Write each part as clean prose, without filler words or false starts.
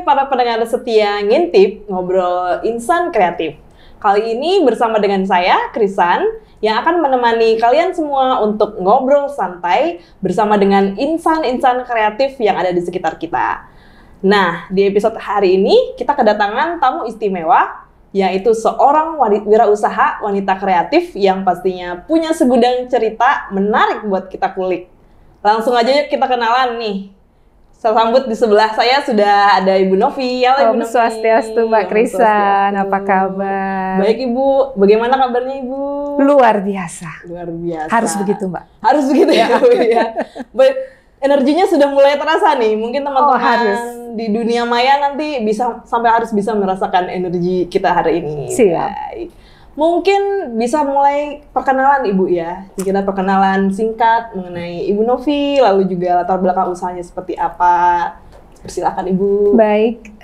para pendengar setia Ngintip Ngobrol Insan Kreatif. Kali ini bersama dengan saya, Krisan, yang akan menemani kalian semua untuk ngobrol santai bersama dengan insan-insan kreatif yang ada di sekitar kita. Nah, di episode hari ini kita kedatangan tamu istimewa, yaitu seorang wirausaha wanita kreatif yang pastinya punya segudang cerita menarik buat kita kulik. Langsung aja yuk kita kenalan nih. Sambut di sebelah saya sudah ada Ibu Novi. Halo Ibu Novi. Om Swastiastu Mbak Krisan, apa kabar? Baik Ibu, bagaimana kabarnya Ibu? Luar biasa. Luar biasa. Harus begitu Mbak. Harus begitu ya Bu ya. Energinya sudah mulai terasa nih. Mungkin teman-teman di dunia maya nanti harus bisa merasakan energi kita hari ini. Siap. Baik. Mungkin bisa mulai perkenalan Ibu ya. Kita perkenalan singkat mengenai Ibu Novi, lalu juga latar belakang usahanya seperti apa. Persilakan Ibu. Baik,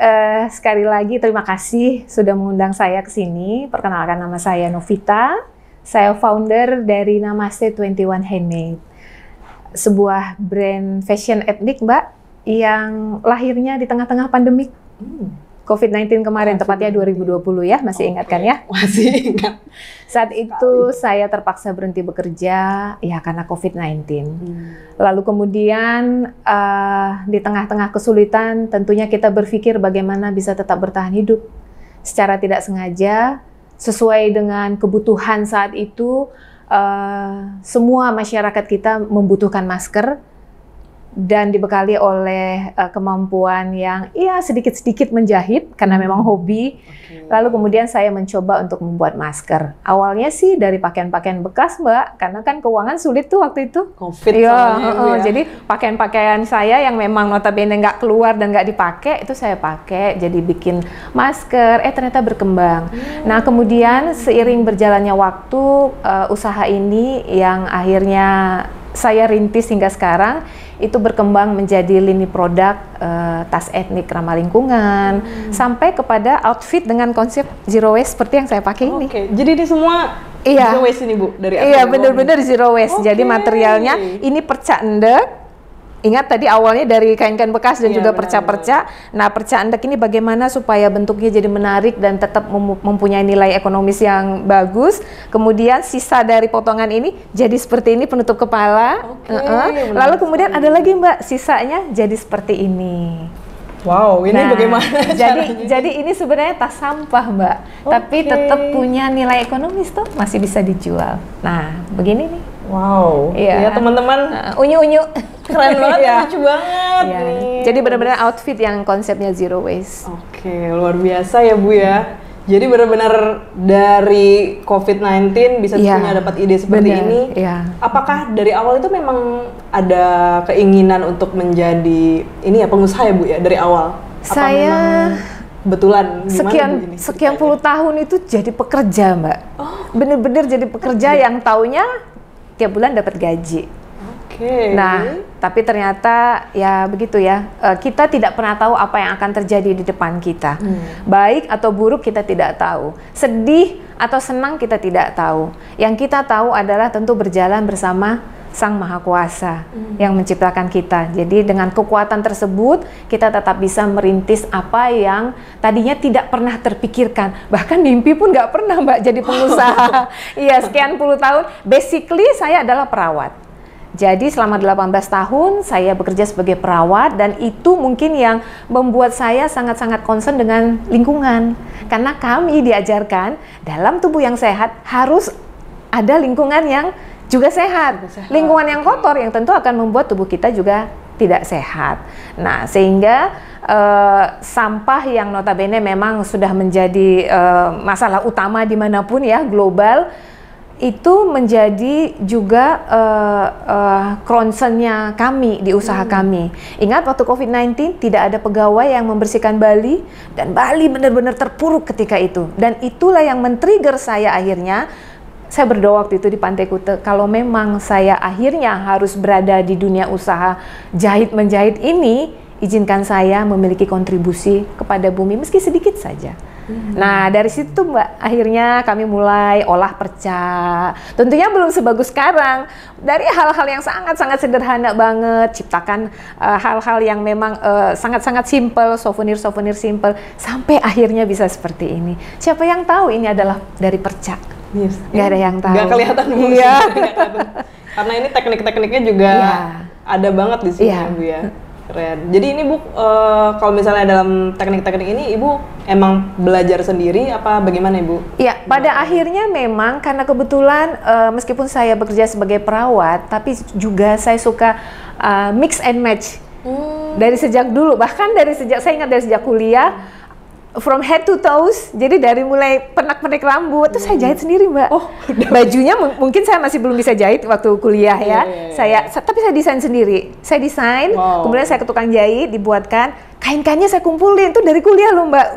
sekali lagi terima kasih sudah mengundang saya ke sini. Perkenalkan, nama saya Novita. Saya founder dari Namaste 21 Handmade. Sebuah brand fashion etnik Mbak, yang lahirnya di tengah-tengah pandemik. COVID-19 kemarin, tepatnya 2020 ya, masih ingat kan ya? Masih ingat. Saat itu saya terpaksa berhenti bekerja ya karena COVID-19. Lalu kemudian di tengah-tengah kesulitan tentunya kita berpikir bagaimana bisa tetap bertahan hidup. Secara tidak sengaja, sesuai dengan kebutuhan saat itu, semua masyarakat kita membutuhkan masker, dan dibekali oleh kemampuan yang sedikit-sedikit menjahit karena memang hobi. Lalu kemudian saya mencoba untuk membuat masker. Awalnya sih dari pakaian-pakaian bekas Mbak, karena kan keuangan sulit tuh waktu itu. Covid ya. Jadi pakaian-pakaian saya yang memang notabene nggak keluar dan nggak dipakai, itu saya pakai jadi bikin masker. Ternyata berkembang. Nah kemudian seiring berjalannya waktu, usaha ini yang akhirnya saya rintis hingga sekarang, itu berkembang menjadi lini produk tas etnik ramah lingkungan, sampai kepada outfit dengan konsep zero waste seperti yang saya pakai ini. Jadi ini semua zero waste ini Bu? Iya, benar-benar zero waste. Jadi materialnya ini perca endek. Ingat tadi awalnya dari kain-kain bekas dan juga perca-perca. Nah, perca endek ini bagaimana supaya bentuknya jadi menarik dan tetap mempunyai nilai ekonomis yang bagus. Kemudian sisa dari potongan ini jadi seperti ini, penutup kepala. Lalu kemudian ada lagi Mbak, sisanya jadi seperti ini. Wow, ini bagaimana jadi ini sebenarnya tas sampah Mbak, tapi tetap punya nilai ekonomis tuh, masih bisa dijual. Nah, begini nih. Wow, ya teman-teman, unyu-unyu, keren banget, lucu banget. Jadi benar-benar outfit yang konsepnya zero waste. Oke, luar biasa ya Bu ya. Jadi benar-benar dari COVID-19 bisa punya dapat ide seperti ini. Apakah dari awal itu memang ada keinginan untuk menjadi pengusaha ya Bu ya dari awal? Saya kebetulan sekian puluh tahun itu jadi pekerja Mbak. Bener-bener jadi pekerja yang taunya tiap bulan dapat gaji. Nah, tapi ternyata ya begitu ya, kita tidak pernah tahu apa yang akan terjadi di depan kita. Baik atau buruk kita tidak tahu, sedih atau senang kita tidak tahu. Yang kita tahu adalah tentu berjalan bersama Sang Maha Kuasa yang menciptakan kita. Jadi dengan kekuatan tersebut kita tetap bisa merintis apa yang tadinya tidak pernah terpikirkan. Bahkan mimpi pun nggak pernah Mbak jadi pengusaha. Iya, sekian puluh tahun. Basically saya adalah perawat. Jadi selama 18 tahun saya bekerja sebagai perawat, dan itu mungkin yang membuat saya sangat-sangat concern dengan lingkungan. Karena kami diajarkan dalam tubuh yang sehat harus ada lingkungan yang juga sehat. Lingkungan yang kotor yang tentu akan membuat tubuh kita juga tidak sehat. Nah, sehingga sampah yang notabene memang sudah menjadi masalah utama dimanapun ya, global, itu menjadi juga concern-nya kami di usaha kami. Ingat waktu COVID-19 tidak ada pegawai yang membersihkan Bali, dan Bali benar-benar terpuruk ketika itu. Dan itulah yang men-trigger saya akhirnya. Saya berdoa waktu itu di Pantai Kuta, kalau memang saya akhirnya harus berada di dunia usaha jahit-menjahit ini, izinkan saya memiliki kontribusi kepada bumi meski sedikit saja. Nah, dari situ Mbak, akhirnya kami mulai olah perca. Tentunya belum sebagus sekarang. Dari hal-hal yang sangat-sangat sederhana banget, ciptakan hal-hal yang memang sangat-sangat simple, souvenir-souvenir simple, sampai akhirnya bisa seperti ini. Siapa yang tahu ini adalah dari perca? Yes. Nggak ada yang tahu. Nggak kelihatan Bu. Iya. Karena ini teknik-tekniknya juga ada banget di sini Bu ya. Keren. Jadi ini Bu, kalau misalnya dalam teknik-teknik ini Ibu emang belajar sendiri apa bagaimana Ibu? Iya, pada akhirnya memang karena kebetulan meskipun saya bekerja sebagai perawat, tapi juga saya suka mix and match. Dari sejak dulu, bahkan saya ingat dari sejak kuliah, from head to toes, jadi dari mulai pernak-pernik rambut, terus saya jahit sendiri Mbak. Bajunya mungkin saya masih belum bisa jahit waktu kuliah ya. Tapi saya desain sendiri. Saya desain, kemudian saya ke tukang jahit, dibuatkan. Kain-kainnya saya kumpulin, itu dari kuliah loh Mbak,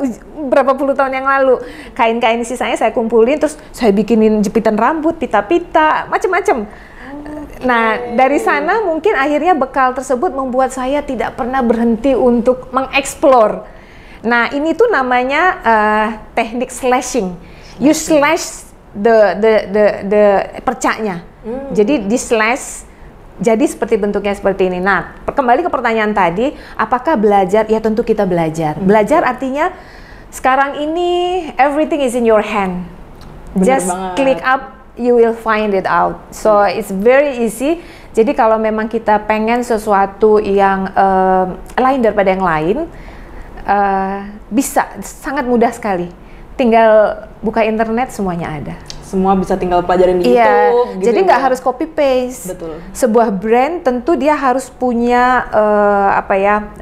berapa puluh tahun yang lalu. Kain-kain sisanya saya kumpulin, terus saya bikinin jepitan rambut, pita-pita, macem-macem. Nah, dari sana mungkin akhirnya bekal tersebut membuat saya tidak pernah berhenti untuk mengeksplor. Nah, ini tuh namanya teknik slashing. You slash the percanya. Jadi di slash, jadi seperti bentuknya seperti ini. Nah, kembali ke pertanyaan tadi, apakah belajar? Ya tentu kita belajar. Belajar artinya sekarang ini everything is in your hand. Just click up, you will find it out. So it's very easy. Jadi kalau memang kita pengen sesuatu yang lain daripada yang lain, bisa sangat mudah sekali. Tinggal buka internet, semuanya ada. Semua bisa tinggal pelajarin di YouTube. Gitu jadi nggak harus copy paste. Betul. Sebuah brand tentu dia harus punya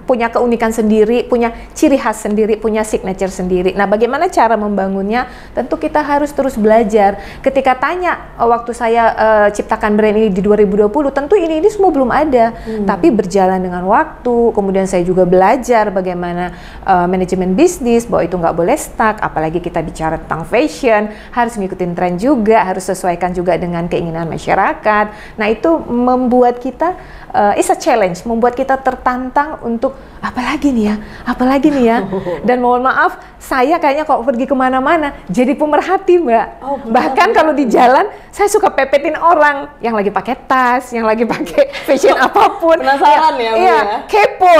punya keunikan sendiri, punya ciri khas sendiri, punya signature sendiri. Nah, bagaimana cara membangunnya? Tentu kita harus terus belajar. Ketika tanya waktu saya ciptakan brand ini di 2020, tentu ini semua belum ada. Tapi berjalan dengan waktu, kemudian saya juga belajar bagaimana manajemen bisnis, bahwa itu nggak boleh stuck. Apalagi kita bicara tentang fashion, harus ngikutin tren juga, harus sesuaikan juga dengan keinginan masyarakat. Nah, itu membuat kita it's a challenge, membuat kita tertantang untuk apalagi nih ya. Dan mohon maaf, saya kayaknya kalau pergi kemana-mana jadi pemerhati Mbak. Bahkan kalau di jalan saya suka pepetin orang yang lagi pakai tas, yang lagi pakai fashion apapun. Penasaran ya Bu ya? Kepo,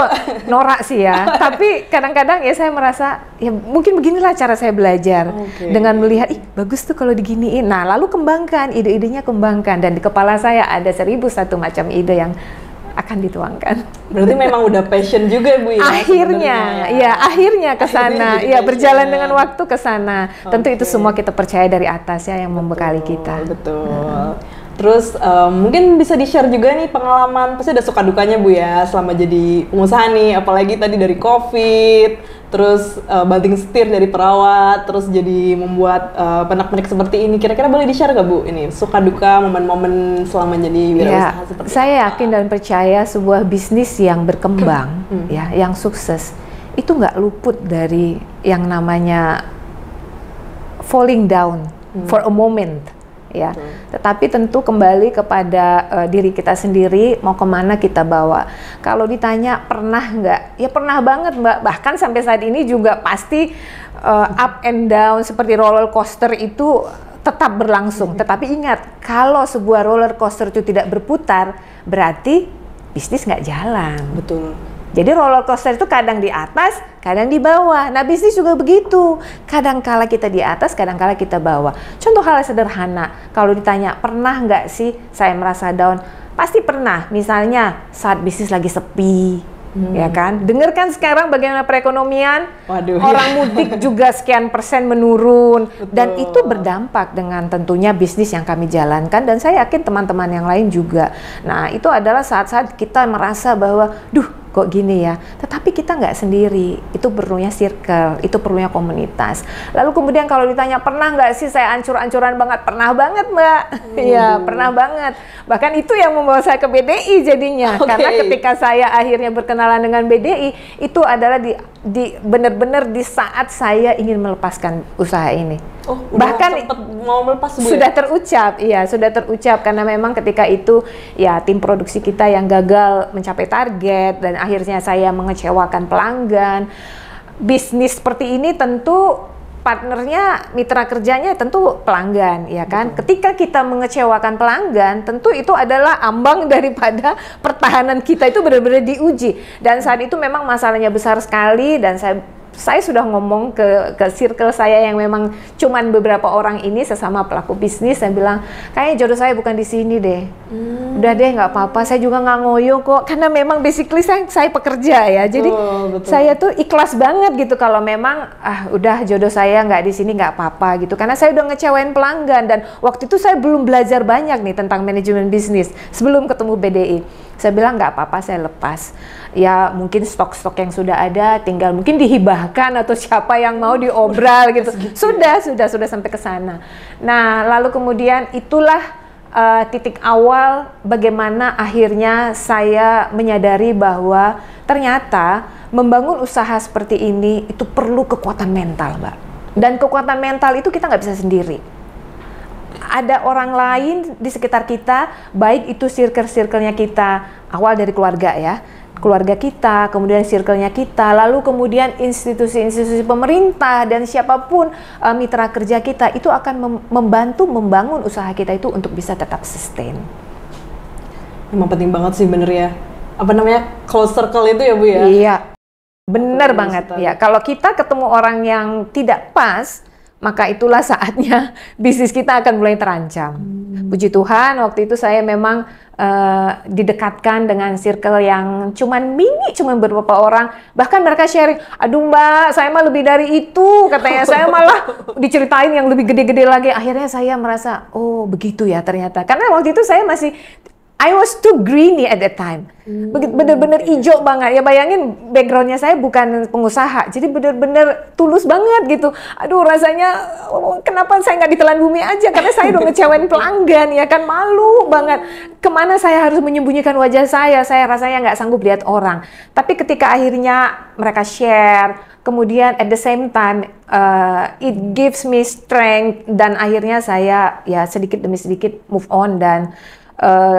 norak sih ya. Tapi kadang-kadang ya saya merasa ya mungkin beginilah cara saya belajar. Dengan melihat, ih bagus tuh kalau diginiin. Nah, lalu kembangkan, ide-idenya kembangkan. Dan di kepala saya ada 1001 macam ide yang akan dituangkan. Berarti memang udah passion juga Bu ya? Akhirnya ke sana. Ya, berjalan dengan waktu ke sana. Tentu itu semua kita percaya dari atas ya yang membekali kita. Betul. Terus mungkin bisa di-share juga nih pengalaman, pasti ada suka dukanya Bu ya selama jadi pengusaha nih, apalagi tadi dari COVID, terus banting setir dari perawat, terus jadi membuat pernak-pernik seperti ini. Kira-kira boleh di-share nggak Bu ini suka duka momen-momen selama jadi wirausaha seperti ini? Saya yakin dan percaya sebuah bisnis yang berkembang, ya, yang sukses, itu nggak luput dari yang namanya falling down for a moment. Ya, tetapi tentu kembali kepada diri kita sendiri, mau kemana kita bawa. Kalau ditanya pernah nggak? Ya pernah banget Mbak, bahkan sampai saat ini juga pasti up and down seperti roller coaster itu tetap berlangsung. Tetapi ingat, kalau sebuah roller coaster itu tidak berputar, berarti bisnis nggak jalan. Betul. Jadi roller coaster itu kadang di atas, kadang di bawah. Nah, bisnis juga begitu. Kadang kala kita di atas, kadang kala kita bawah. Contoh hal sederhana, kalau ditanya pernah nggak sih saya merasa down? Pasti pernah. Misalnya saat bisnis lagi sepi, ya kan? Dengarkan sekarang bagaimana perekonomian. Orang mudik juga sekian persen menurun. Dan itu berdampak dengan tentunya bisnis yang kami jalankan. Dan saya yakin teman-teman yang lain juga. Nah, itu adalah saat-saat kita merasa bahwa, kok gini ya, tetapi kita nggak sendiri, itu perlunya circle, itu perlunya komunitas. Lalu kemudian kalau ditanya pernah nggak sih saya ancur-ancuran banget, pernah banget Mbak, ya pernah banget. Bahkan itu yang membawa saya ke BDI jadinya, karena ketika saya akhirnya berkenalan dengan BDI, itu adalah benar-benar di saat saya ingin melepaskan usaha ini. Bahkan mau melepas Bu, sudah terucap, sudah terucap karena memang ketika itu ya tim produksi kita yang gagal mencapai target dan akhirnya saya mengecewakan pelanggan. Bisnis seperti ini tentu partnernya, mitra kerjanya tentu pelanggan, ya kan? Ketika kita mengecewakan pelanggan, tentu itu adalah ambang daripada pertahanan kita itu benar-benar diuji. Dan saat itu memang masalahnya besar sekali, dan saya sudah ngomong ke circle saya yang memang cuman beberapa orang ini sesama pelaku bisnis. Saya bilang, kayaknya jodoh saya bukan di sini deh. Udah deh, nggak apa-apa. Saya juga nggak ngoyo kok, karena memang basically saya pekerja ya. Jadi betul. saya tuh ikhlas banget gitu kalau memang udah jodoh saya nggak di sini, nggak apa-apa gitu. Karena saya udah ngecewain pelanggan, dan waktu itu saya belum belajar banyak nih tentang manajemen bisnis sebelum ketemu BDI. Saya bilang nggak apa-apa, saya lepas. Ya mungkin stok-stok yang sudah ada tinggal mungkin dihibahkan atau siapa yang mau diobral gitu. Sudah sampai ke sana. Nah, lalu kemudian itulah titik awal bagaimana akhirnya saya menyadari bahwa ternyata membangun usaha seperti ini itu perlu kekuatan mental, Mbak. Dan kekuatan mental itu kita nggak bisa sendiri. Ada orang lain di sekitar kita, baik itu circle-circle-nya kita, awal dari keluarga ya, keluarga kita, kemudian circle-nya kita, lalu kemudian institusi-institusi pemerintah dan siapapun mitra kerja kita, itu akan membantu membangun usaha kita itu untuk bisa tetap sustain. Emang penting banget sih bener ya, apa namanya, close circle itu ya Bu ya? Iya, bener banget ya. Kalau kita ketemu orang yang tidak pas, maka itulah saatnya bisnis kita akan mulai terancam. Puji Tuhan, waktu itu saya memang didekatkan dengan circle yang cuman beberapa orang. Bahkan mereka sharing, aduh Mbak, saya mah lebih dari itu. Katanya saya malah diceritain yang lebih gede-gede lagi. Akhirnya saya merasa, oh begitu ya ternyata. Karena waktu itu saya masih, I was too greedy at that time. Bener-bener hijau banget. Ya bayangin backgroundnya saya bukan pengusaha. Jadi bener-bener tulus banget gitu. Aduh rasanya kenapa saya nggak ditelan bumi aja. Karena saya udah ngecewain pelanggan ya kan. Malu banget. Kemana saya harus menyembunyikan wajah saya. Saya rasanya nggak sanggup lihat orang. Tapi ketika akhirnya mereka share. Kemudian at the same time it gives me strength. Dan akhirnya saya ya sedikit demi sedikit move on. Dan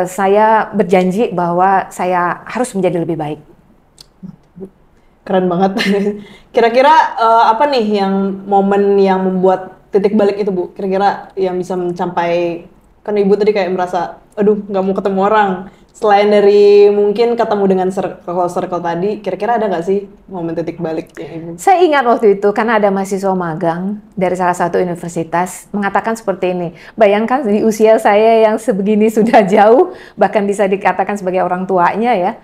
saya berjanji bahwa saya harus menjadi lebih baik. Keren banget. Kira-kira apa nih yang momen yang membuat titik balik itu Bu? Kira-kira yang bisa mencapai, kan Ibu tadi kayak merasa, aduh nggak mau ketemu orang. Selain dari mungkin ketemu dengan circle tadi, kira-kira ada nggak sih momen titik balik ya Ibu? Saya ingat waktu itu karena ada mahasiswa magang dari salah satu universitas mengatakan seperti ini. Bayangkan di usia saya yang sebegini sudah jauh, bahkan bisa dikatakan sebagai orang tuanya ya.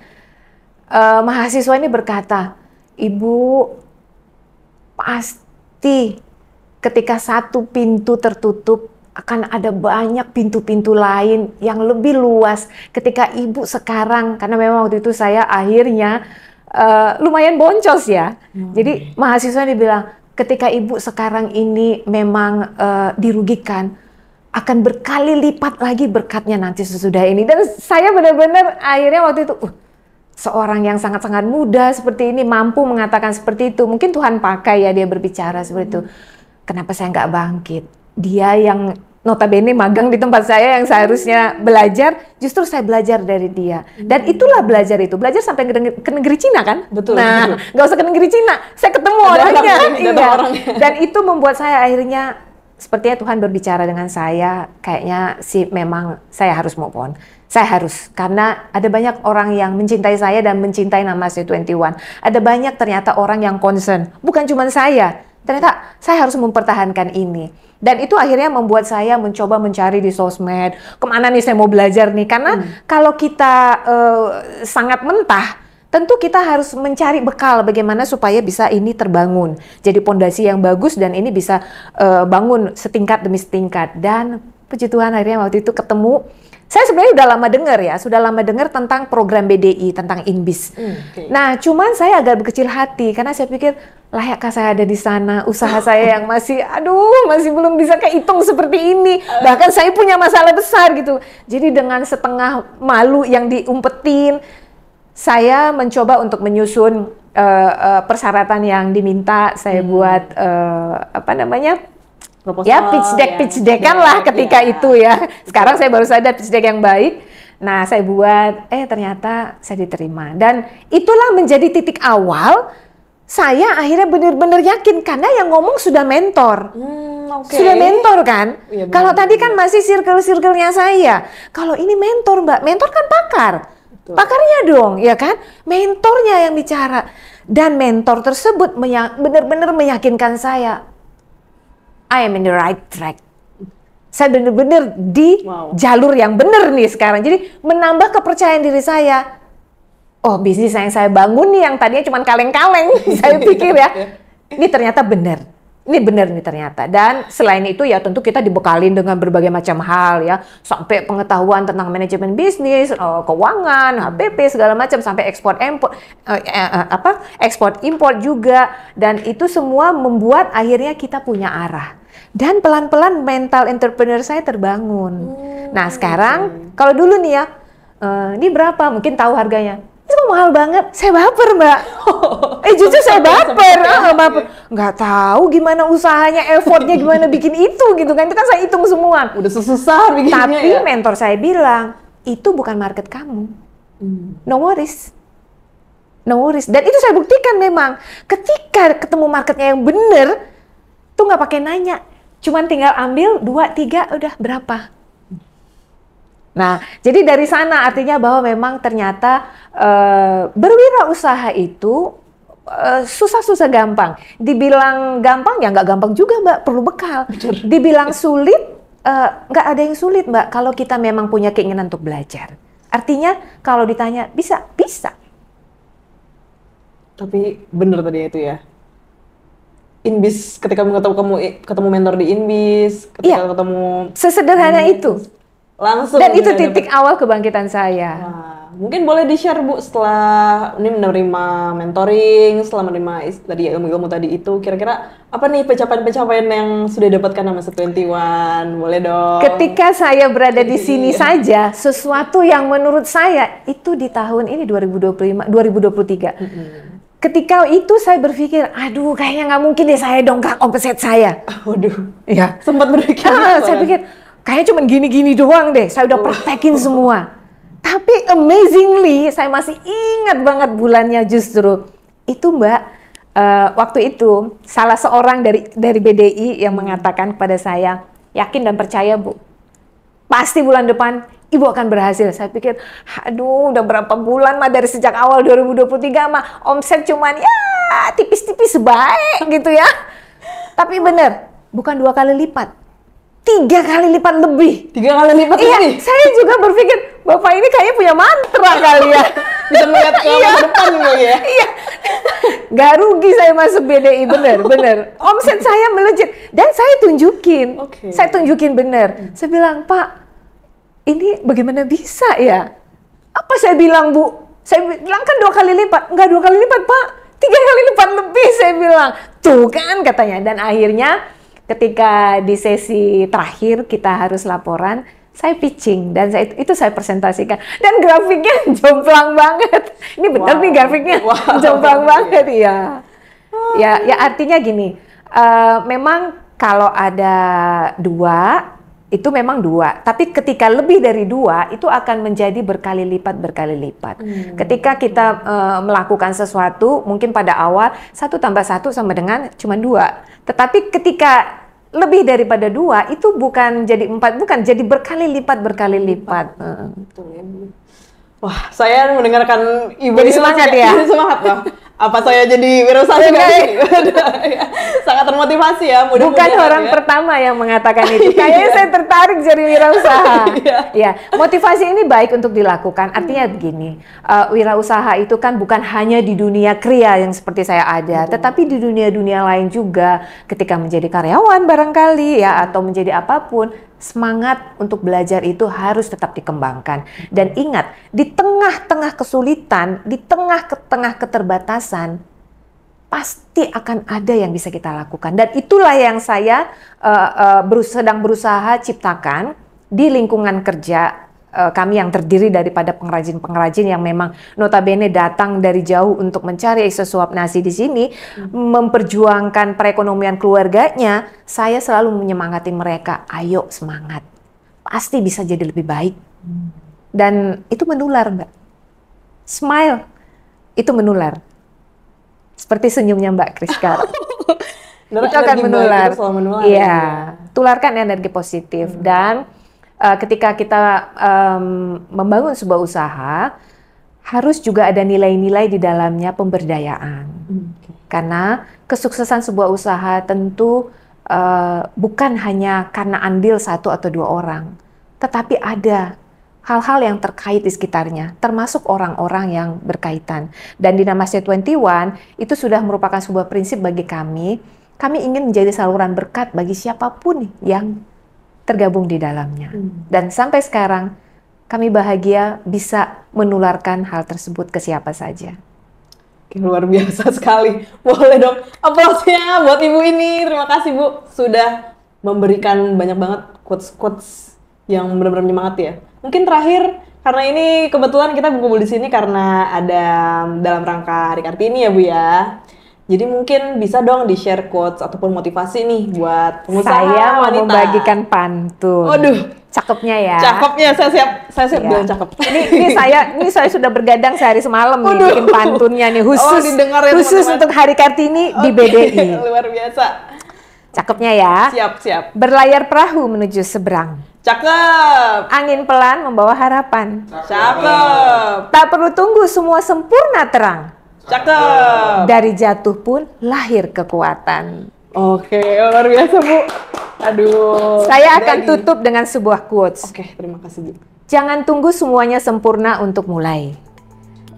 Mahasiswa ini berkata, Ibu, pasti ketika satu pintu tertutup, akan ada banyak pintu-pintu lain yang lebih luas ketika Ibu sekarang, karena memang waktu itu saya akhirnya lumayan boncos ya. Jadi mahasiswa dibilang, ketika Ibu sekarang ini memang dirugikan, akan berkali lipat lagi berkatnya nanti sesudah ini. Dan saya benar-benar akhirnya waktu itu, seorang yang sangat-sangat muda seperti ini mampu mengatakan seperti itu. Mungkin Tuhan pakai ya dia berbicara seperti itu. Kenapa saya nggak bangkit? Dia yang notabene magang di tempat saya yang seharusnya belajar, justru saya belajar dari dia. Dan itulah belajar itu. Belajar sampai ke negeri Cina kan? Betul. Nah, nggak usah ke negeri Cina. Saya ketemu orangnya. Iya. Dan itu membuat saya akhirnya, sepertinya Tuhan berbicara dengan saya, kayaknya sih memang saya harus move on. Saya harus, karena ada banyak orang yang mencintai saya dan mencintai nama C21. Ada banyak ternyata orang yang concern. Bukan cuma saya. Ternyata saya harus mempertahankan ini. Dan itu akhirnya membuat saya mencoba mencari di sosmed, kemana nih saya mau belajar nih. Karena kalau kita sangat mentah, tentu kita harus mencari bekal bagaimana supaya bisa ini terbangun. Jadi pondasi yang bagus dan ini bisa bangun setingkat demi setingkat. Dan puji Tuhan akhirnya waktu itu ketemu. Saya sebenarnya sudah lama dengar tentang program BDI, tentang INBIS. Nah, cuman saya agak berkecil hati karena saya pikir, layakkah saya ada di sana? Usaha saya yang masih belum bisa kehitung seperti ini. Bahkan saya punya masalah besar gitu. Jadi dengan setengah malu yang diumpetin, saya mencoba untuk menyusun persyaratan yang diminta. Saya buat proposal, ya pitch deck-an lah ketika itu ya. Sekarang saya baru sadar pitch deck yang baik. Nah, saya buat, ternyata saya diterima. Dan itulah menjadi titik awal saya akhirnya benar-benar yakin karena yang ngomong sudah mentor. Sudah mentor kan? Ya, kalau tadi kan masih circle-circle-nya saya. Kalau ini mentor, Mbak. Mentor kan pakar. Betul. Pakarnya dong, ya kan? Mentornya yang bicara. Dan mentor tersebut benar-benar meyakinkan saya. I am in the right track. Saya benar-benar di jalur yang benar nih sekarang. Jadi menambah kepercayaan diri saya. Oh, bisnis yang saya bangun nih yang tadinya cuma kaleng-kaleng, saya pikir ya, ini ternyata benar. Ini benar nih ternyata. Dan selain itu ya tentu kita dibekalin dengan berbagai macam hal ya, sampai pengetahuan tentang manajemen bisnis, keuangan, HPP segala macam, sampai ekspor import juga. Dan itu semua membuat akhirnya kita punya arah. Dan pelan-pelan mental entrepreneur saya terbangun. Nah sekarang kalau dulu nih ya, ini berapa? Mungkin tahu harganya. Itu mahal banget, saya baper Mbak. Jujur saya baper, nggak tahu gimana usahanya, effortnya gimana bikin itu gitu kan. Itu kan saya hitung semua. Udah susah bikinnya. Tapi mentor saya bilang, itu bukan market kamu. No worries. No worries. Dan itu saya buktikan memang. Ketika ketemu marketnya yang bener, tuh nggak pakai nanya. Cuman tinggal ambil 2, 3, udah berapa. Nah, jadi dari sana artinya bahwa memang ternyata berwirausaha itu susah-susah gampang. Dibilang gampang ya nggak gampang juga Mbak, perlu bekal. Dibilang sulit, nggak ada yang sulit Mbak kalau kita memang punya keinginan untuk belajar. Artinya kalau ditanya bisa. Tapi bener tadi itu ya. Inbis, ketika ketemu mentor di Inbis, ketika ketemu sesederhana itu. Langsung. Dan itu titik awal kebangkitan saya. Wah, mungkin boleh di-share Bu, setelah ini menerima mentoring, setelah menerima tadi ilmu-ilmu tadi itu, kira-kira apa nih pencapaian-pencapaian yang sudah didapatkan sama Se21? Boleh dong. Ketika saya berada di sini saja, sesuatu yang menurut saya itu di tahun ini 2023. Ketika itu saya berpikir, aduh kayaknya nggak mungkin deh saya dongkrak omset saya. Waduh, ya. Sempat berpikir. Saya pikir, kayaknya cuma gini-gini doang deh, saya udah praktekin semua. Tapi amazingly, saya masih ingat banget bulannya justru. Itu Mbak, waktu itu salah seorang dari BDI yang mengatakan kepada saya, yakin dan percaya Bu, pasti bulan depan Ibu akan berhasil. Saya pikir, aduh udah berapa bulan mah dari sejak awal 2023 mah omset cuman ya tipis-tipis baik gitu ya. Tapi bener, bukan 2 kali lipat. 3 kali lipat lebih. 3 kali lipat lebih? Saya juga berpikir, Bapak ini kayaknya punya mantra kali ya. Bisa melihat ke depan gitu ya? Iya. Gak rugi saya masuk BDI, bener. Omset saya melejit. Dan saya tunjukin. Saya tunjukin bener. Saya bilang, Pak, ini bagaimana bisa ya? Apa saya bilang Bu? Saya bilang kan 2 kali lipat. Enggak 2 kali lipat Pak. 3 kali lipat lebih saya bilang. Tuh kan katanya. Dan akhirnya ketika di sesi terakhir kita harus laporan, saya pitching dan itu saya presentasikan dan grafiknya jomplang banget. Ini benar nih grafiknya, jomplang banget ya. Ya artinya gini, memang kalau ada 2 itu memang 2, tapi ketika lebih dari 2 itu akan menjadi berkali lipat. Ketika kita melakukan sesuatu, mungkin pada awal 1 tambah 1 sama dengan cuma 2. Tetapi ketika lebih daripada 2 itu bukan jadi 4, bukan jadi berkali lipat. Betul ya Bu. Wah, saya mendengarkan Ibu jadi semangat ya. Jadi semangat loh. Apa saya jadi wirausaha juga nih? Sangat termotivasi ya. Bukan orang pertama yang mengatakan itu. Kayaknya saya tertarik jadi wirausaha. Ya, motivasi ini baik untuk dilakukan. Artinya begini, wirausaha itu kan bukan hanya di dunia kriya yang seperti saya ada, tetapi di dunia-dunia lain juga. Ketika menjadi karyawan barangkali ya, atau menjadi apapun, semangat untuk belajar itu harus tetap dikembangkan. Dan ingat, di tengah-tengah kesulitan, di tengah-tengah keterbatasan, pasti akan ada yang bisa kita lakukan. Dan itulah yang saya sedang berusaha ciptakan di lingkungan kerja kami yang terdiri daripada pengrajin-pengrajin yang memang notabene datang dari jauh untuk mencari sesuap nasi di sini, memperjuangkan perekonomian keluarganya. Saya selalu menyemangati mereka, ayo semangat, pasti bisa jadi lebih baik. Dan itu menular Mbak, smile itu menular. Seperti senyumnya Mbak Kris sekarang. Itu akan menular. Itu selalu menular. Iya, tularkan energi positif. Dan ketika kita membangun sebuah usaha, harus juga ada nilai-nilai di dalamnya pemberdayaan. Karena kesuksesan sebuah usaha tentu bukan hanya karena andil satu atau dua orang, tetapi ada hal-hal yang terkait di sekitarnya, termasuk orang-orang yang berkaitan. Dan di Namaste 21 itu sudah merupakan sebuah prinsip bagi kami. Kami ingin menjadi saluran berkat bagi siapapun yang tergabung di dalamnya. Dan sampai sekarang kami bahagia bisa menularkan hal tersebut ke siapa saja. Luar biasa sekali. Boleh dong aplausnya buat Ibu ini. Terima kasih Bu sudah memberikan banyak banget quotes-quotes yang benar-benar menyemangat ya. Mungkin terakhir, karena ini kebetulan kita berkumpul di sini karena ada dalam rangka Hari Kartini ya Bu ya. Jadi mungkin bisa dong di-share quotes ataupun motivasi nih buat pengusaha Saya mau wanita. membagikan pantun. Waduh, cakepnya ya. cakepnya, saya siap bilang cakep. Ini saya sudah bergadang sehari semalam nih bikin pantunnya nih khusus didengar ya, khusus teman-teman. untuk Hari Kartini di BDI. Luar biasa. Cakepnya ya. Siap. Berlayar perahu menuju seberang. Cakep. Angin pelan membawa harapan. Cakep. Tak perlu tunggu semua sempurna terang. Cakep. Dari jatuh pun lahir kekuatan. Oke, luar biasa Bu. Aduh. Saya akan tutup dengan sebuah quotes. Oke, terima kasih Bu. Jangan tunggu semuanya sempurna untuk mulai.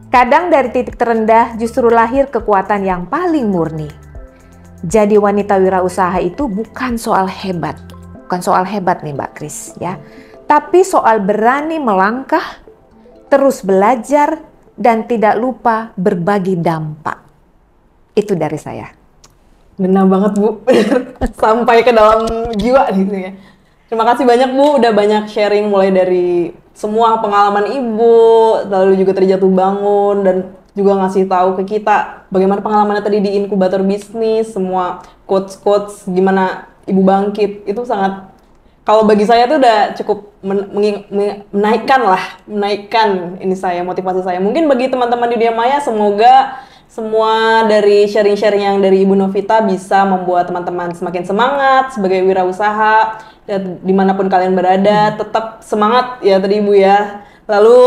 Kadang dari titik terendah justru lahir kekuatan yang paling murni. Jadi wanita wirausaha itu bukan soal hebat. Bukan soal hebat nih Mbak Kris ya. Tapi soal berani melangkah, terus belajar, dan tidak lupa berbagi dampak. Itu dari saya. Ngena banget Bu. Sampai ke dalam jiwa gitu ya. Terima kasih banyak Bu, udah banyak sharing mulai dari semua pengalaman Ibu, lalu juga terjatuh bangun, dan juga ngasih tahu ke kita bagaimana pengalamannya tadi di inkubator bisnis, semua quotes-quotes gimana Ibu bangkit. Itu sangat, kalau bagi saya tuh udah cukup menaikkan ini saya, motivasi saya. Mungkin bagi teman-teman di Dunia Maya, semoga semua dari sharing-sharing yang dari Ibu Novita bisa membuat teman-teman semakin semangat sebagai wirausaha, dan dimanapun kalian berada, tetap semangat ya tadi Ibu ya. Lalu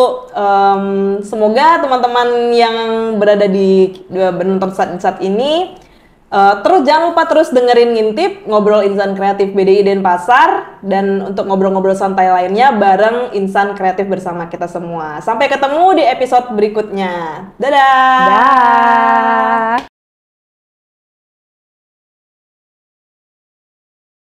semoga teman-teman yang berada di menonton saat ini, terus jangan lupa terus dengerin Ngintip, ngobrol Insan Kreatif BDI Denpasar, dan untuk ngobrol-ngobrol santai lainnya bareng Insan Kreatif bersama kita semua. Sampai ketemu di episode berikutnya. Dadah! Dah.